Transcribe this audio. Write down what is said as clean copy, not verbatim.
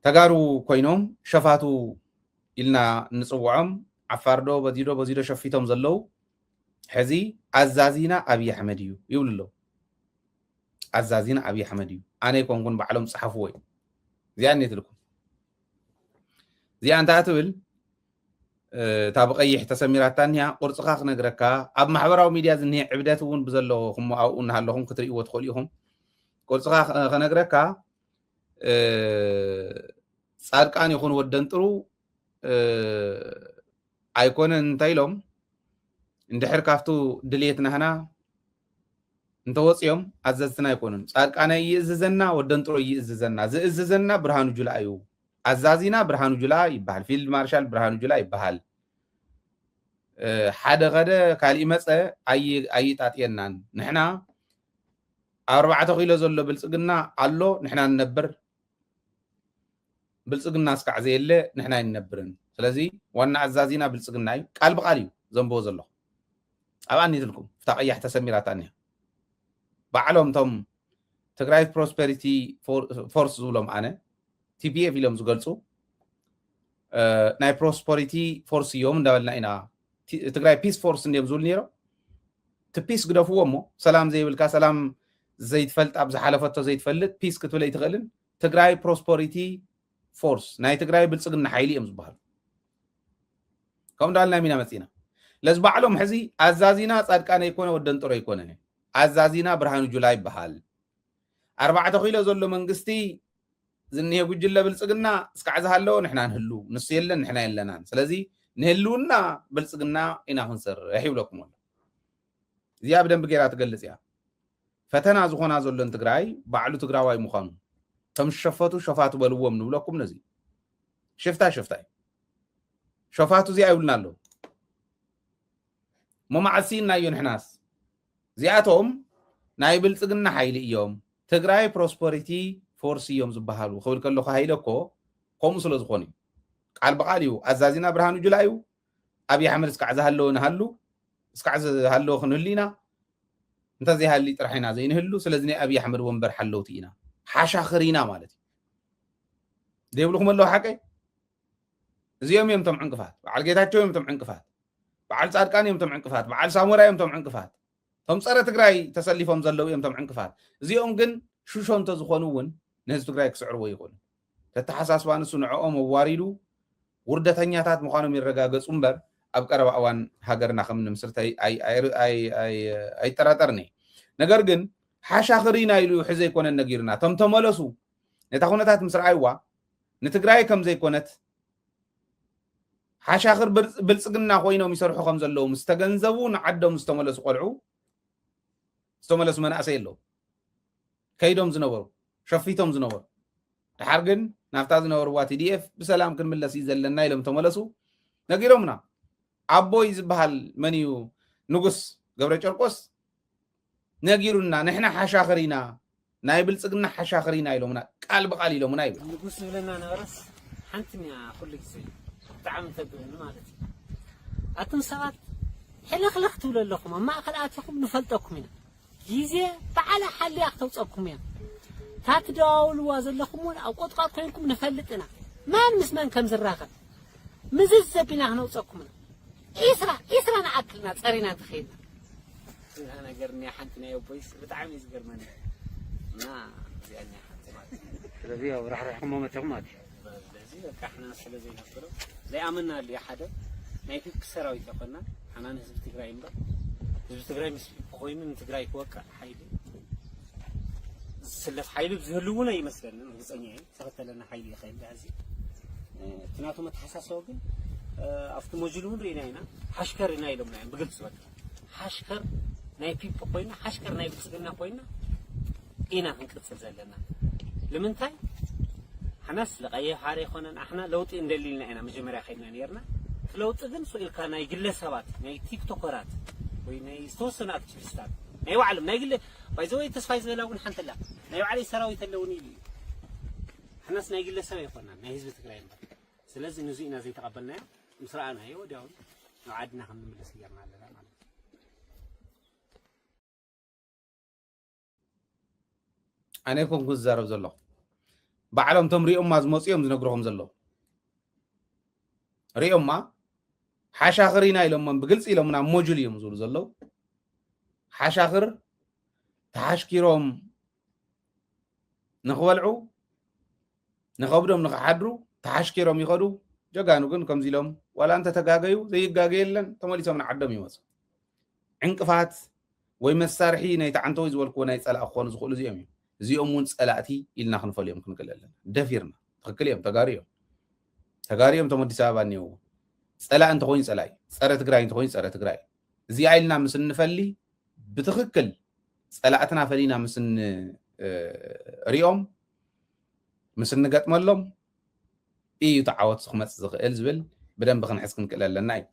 ተጋሩ ኮይኖም ሸፋቱ ኢልና ንጽውዖም ዓፋርዶ በዚዶ ሸፊቶም ዘለው ሕዚ ኣዛዚና ኣብይ ኣሕመድ እዩ ይብሉ ኣለዉ ኣዛዚና ኣብይ ኣሕመድ እዩ ኣነ ይኮንኩን ባዕሎም ጽሓፍዎ እዩ እዚኣ እኔትልኩም እዚኣ እንታይ ትብል እታ ብቀይሕ ተሰሚራታ እኒኣ ቁርፅኻ ክነግረካ ኣብ ማሕበራዊ ሚድያ ዝኒሄ ዕብደት እውን ብዘለኹም ኣብኡ እናሃለኹም ክትርእይዎ ትኽእሉ ኢኹም ቁርፅኻ ክነግረካ ጻድቃን ይኹን ወደን ጥሩ ኣይኮነን እንታይ ኢሎም እንድሕር ካብቱ ድልየትና ህና እንተወፅዮም ኣዘዝትና ኣይኮኑን ጻድቃነ ይእዝዘና ወደን ጥሩ ይእዝዘና ዝእዝዘና ብርሃኑ ጁላ እዩ ኣዛዚና ብርሃኑ ጁላ ይበሃል ፊልድ ማርሻል ብርሃኑ ጁላ ይበሃል ሓደ ኸደ ካልእ መፀ ኣይጣጥየናን ንሕና 4 ኪሎ ዘሎ ብልጽግና ኣሎ ንሕና ንነብር ብልጽግና እስካዕ ዘየለ ንሕና ይነብርን ስለዚ ዋና ኣዛዚና ብልጽግና እዩ ቃል ብቃል እዩ ዘንብቦ ዘለኹ ኣብኣ እኒትልኩም ፍታ ቀያሕ ተሰሚራታ እኒኣ ባዕሎም ቶም ትግራይ ፕሮስፐሪቲ ፎርስ ዝብሎም ኣነ ቲፒኤፍ ኢሎም ዝገልጹ ናይ ፕሮስፐሪቲ ፎርስ እዮም እንዳበልና ኢና ትግራይ ፒስ ፎርስ እንዲዮም ዝብሉ ነይሮም እቲ ፒስ ግደፍዎ እሞ ሰላም ዘይብልካ ሰላም ዘይትፈልጥ ኣብ ዝሓለፈቶ ዘይትፈልጥ ፒስ ክትብል ኣይትኽእልን ትግራይ ፕሮስፐሪቲ ፎርስ ናይ ትግራይ ብልጽግና ሓይሊ እዮም ዝበሃሉ ከምኡ እንዳበልና ሚና መፂና ለዚ ባዕሎም ሕዚ ኣዛዚና ጻድቃነ ይኮነ ወደን ጥሮ ይኮነን ኣዛዚና ብርሃኑ ጁላ ይበሃል 4 ኪሎ ዘሎ መንግስቲ ዝኒሄ ጉጅለ ብልጽግና እስካዕ ዝሃለዎ ንሕና ንህሉ ንሱ የለን ንሕና የለናን ስለዚ ንህልውና ብልጽግና ኢና ክንሰርሕ ይብለኩም ኣሎ እዚኣ ብደንቢ ጌራ ትገልጽ እያ ፈተና ዝኾና ዘሎን ትግራይ ባዕሉ ትግራዋይ ምዃኑ ከም ሸፈቱ ሸፋቱ በልዎም ንብለኩም ነዚ ሽፍታ እዩ ሸፋቱ እዚኣ ይብልና ኣሎ መማዓሲና እዩ ንሕናስ እዚኣቶም ናይ ብልጽግና ሓይሊ እዮም ትግራይ ፕሮስፐሪቲ ፎርስ እዮም ዝበሃሉ ክብል ከለኹ ሃይለኮ ከምኡ ስለ ዝኾኑ እዩ ቃል ብቃል እዩ ኣዛዚና ብርሃኑ ጁላ እዩ ኣብይ ኣሕመድ እስካዕ ዝሃለዎ ንሃሉ እስካዕ ዝሃለዎ ክንህሉ ኢና እንተዘይሃሊ ጥራሕ ኢና ዘይንህሉ ስለዚ ናይ ኣብይ ኣሕመድ ወንበር ሓለውቲ ኢና ሓሻኽር ኢና ማለት እዩ ዘይብልኩም ኣለዉ ሓቀይ እዚኦም እዮም ቶም ዕንቅፋት በዓል ጌታቸው እዮም ቶም ዕንቅፋት በዓል ጻድቃን እዮም ቶም ዕንቅፋት በዓል ሳሙራ እዮም ቶም ዕንቅፋት ቶም ፀረ ትግራይ ተሰሊፎም ዘለው እዮም ቶም ዕንቅፋት እዚኦም ግን ሹሾንተ ዝኾኑ እውን ንህዝቢ ትግራይ ክስዕርዎ ይኽእሉ ተተሓሳስባ ንሱ ንዕኦም ኣዋሪዱ ውርደተኛታት ምዃኖም ይረጋገፁ እምበር ኣብ ቀረባ እዋን ሃገርና ከም ንምስርቲ ኣይጠራጠርኒ ነገር ግን ሓሻኽር ኢና ኢሉ ሕዘ ኣይኮነን ነጊርና ቶም ተመለሱ ነታ ኩነታት ምስ ረኣይዋ ንትግራይ ከም ዘይኮነት ሓሻኽር ብልጽግና ኮይኖም ይሰርሑ ከም ዘለዉ ምስ ተገንዘቡ ንዓዶም ዝተመለሱ ቆልዑ ዝተመለሱ መናእሰይ ኣለዉ ከይዶም ዝነበሩ ሸፊቶም ዝነበሩ ድሓር ግን ናብታ ዝነበርዋ ቲዲኤፍ ብሰላም ክንምለስ እዩ ዘለና ኢሎም ተመለሱ ነጊሮምና ኣቦይ ዝበሃል መን እዩ ንጉስ ገብረ ጨርቆስ ነጊሩና ንሕና ሓሻኽር ኢና ናይ ብልጽግና ሓሻኽር ኢና ኢሎምና ቃል ብቃል ኢሎምና ይብል ንጉስ ዝብለና ነበረስ ሓንቲኛ ኩሉ ግዜ ብጣዕሚ ተግብኒ ማለት እዩ ኣቶም ሰባት ሕልኽልኽ ትብሉ ኣለኹም ኣብ ማእኸል ኣትኹም ንፈልጠኩም ኢና ግዜ በዓላ ሓልያ ክተውፀኩም እያ ታትደዋውልዋ ዘለኹም እውን ኣብ ቆጥቋጥ ኮይንኩም ንፈልጥ ኢና ማን ምስ መን ከም ዝራኸብ ምዝዝ ዘቢና ክነውፀኩም ኢና ኢስራ ንዓክልና ፀሪና ትኸይድና እዛ ነገር እኒኣ ሓንቲ ናይ ኣቦይስ ብጣዕሚ እዩ ዝገርመኒ እና እዚኣ እኒኣ ሓንቲ ማለት ስለዚ ያው ራሕራሕኩም መመትኩም ማለት እዩ ስለዚ በቃ ሕና ስለዘይነበረ ዘይኣመና ኣልዩ ሓደ ናይ ፊክ ሰራዊት ይኮና ሓና ንህዝቢ ትግራይ እምበር ህዝቢ ትግራይ ምስ ኮይኑ ንትግራይ ክወቅዕ ሓይሊ ዝስለፍ ሓይሊ ዝህልውና ይመስለኒ እርግፀኛ እየ ተኸተለና ሓይሊ ይኽእል ዳዚ ትናቱ መተሓሳሰቡ ግን ኣብቲ ሞጁል እውን ርኢና ኢና ሓሽከር ኢና ኢሎምና እዮም ብግልፂ በቃ ሓሽከር ናይ ፒፖ ኮይና ሓሽከር ናይ ብልጽግና ኮይና ኢና ክንቅፅል ዘለና ንምንታይ ሓናስ ለቀይሕ ሓደ ይኮነን ኣሕና ለውጢ እንደሊልና ኢና መጀመርያ ኸይድና ነርና ለውጢ ግን ስኢልካ ናይ ግለሰባት ናይ ቲክቶከራት ወይ ናይ ዝተወሰኑ ኣክቲቪስታት ናይ ባዕሎም ናይ ግለ ባይዘወይ ተስፋይ ዝበላ እውን ሓንቲ ኣላ ናይ ባዕለይ ሰራዊት ኣለውኒ ኢሉ ሓናስ ናይ ግለሰብ ኣይኮናን ናይ ህዝቢ ትግራይ እምበር ስለዚ ንዙ ኢና ዘይተቐበልናዮ ምስ ረኣናዮ ወዲያውኑ ናብ ዓድና ከም ንምለስ ገርና ኣለና ማለት ኣነ ኮንኩ ዝዛረብ ዘለኹ بعلم تمريهم ما زموسيهم زنقرهم زلوا ريهم ما حشاخرينا إلهم من بقلص إلهم من موجليهم زول زلوا حشاخر تحشكيرهم نخولعو نخبرهم نخحدرو تحشكيرهم يخدو جاكانو كن كم زيلهم ولا أنت تجاجيو زي جاجيلن تمالي سمن عدم يوصل عنكفات ويمسارحي نيتعنتو يزول كونا يسأل أخوان زخول زيهم زيهم ونس ألاتي إلنا خنفل يوم كن كللن دفيرنا تخكليهم تجاريهم تمدي سابانيو سألا أنت خوين سألاي سأرت جراي أنت خوين سأرت جراي زي عيلنا مسن نفلي بتخكل سألاتنا فلينا مسن ريوم مسن نقط ملهم إيه تعاوت سخمت زغ إلزبل بدن بخن حسكن كلا لناي